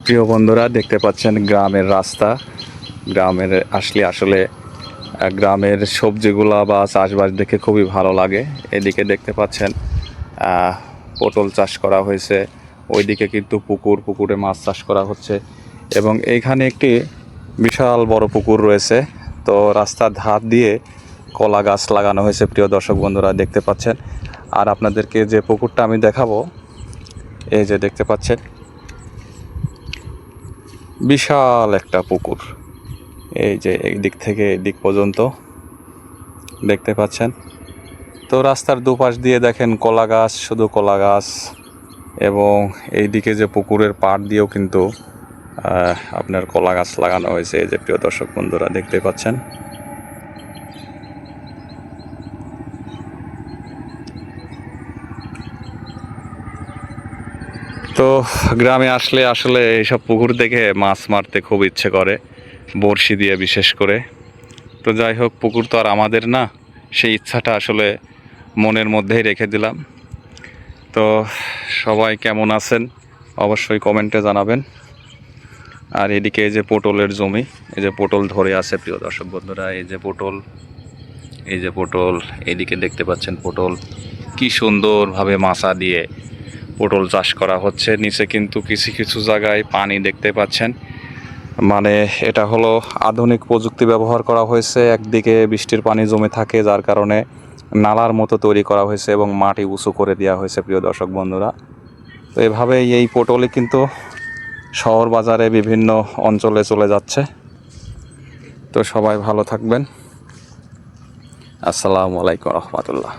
প্রিয় বন্ধুরা, দেখতে পাচ্ছেন গ্রামের রাস্তা। গ্রামের আসলে গ্রামের সবজিগুলা বা চাষবাস দেখে খুবই ভালো লাগে। এদিকে দেখতে পাচ্ছেন পটল চাষ করা হয়েছে, ওইদিকে কিন্তু পুকুরে মাছ চাষ করা হচ্ছে এবং এইখানে একটি বিশাল বড় পুকুর রয়েছে। তো রাস্তার ধার দিয়ে কলা গাছ লাগানো হয়েছে। প্রিয় দর্শক বন্ধুরা, দেখতে পাচ্ছেন। আর আপনাদেরকে যে পুকুরটা আমি দেখাবো, এই যে দেখতে পাচ্ছেন বিশাল একটা পুকুর। এই যে এই দিক থেকে এই দিক পর্যন্ত দেখতে পাচ্ছেন। তো রাস্তার দুপাশ দিয়ে দেখেন কলা গাছ, শুধু কলা গাছ, এবং এই দিকে যে পুকুরের পাড় দিয়েও কিন্তু আপনার কলা গাছ লাগানো হয়েছে। এই যে প্রিয় দর্শক বন্ধুরা দেখতে পাচ্ছেন। তো গ্রামে আসলে এইসব পুকুর দেখে মাছ মারতে খুব ইচ্ছে করে, বড়শি দিয়ে বিশেষ করে। তো যাই হোক, পুকুর তো আর আমাদের না, সেই ইচ্ছাটা আসলে মনের মধ্যেই রেখে দিলাম। তো সবাই কেমন আছেন অবশ্যই কমেন্টে জানাবেন। আর এদিকে এই যে পটলের জমি, এই যে পটল ধরে আছে প্রিয় দর্শক বন্ধুরা। এই যে পটল, এইদিকে দেখতে পাচ্ছেন পটল কি সুন্দরভাবে মাচা দিয়ে পটল চাষ করা হচ্ছে। নিচে কিন্তু কিছু কিছু জায়গায় পানি দেখতে পাচ্ছেন। মানে এটা হলো আধুনিক প্রযুক্তি ব্যবহার করা হয়েছে। একদিকে বৃষ্টির পানি জমে থাকে, যার কারণে নালার মতো তৈরি করা হয়েছে এবং মাটি উঁচু করে দেওয়া হয়েছে প্রিয় দর্শক বন্ধুরা। তো এভাবেই এই পটলই কিন্তু শহর বাজারে বিভিন্ন অঞ্চলে চলে যাচ্ছে। তো সবাই ভালো থাকবেন। আসসালামু আলাইকুম রহমতুল্লাহ।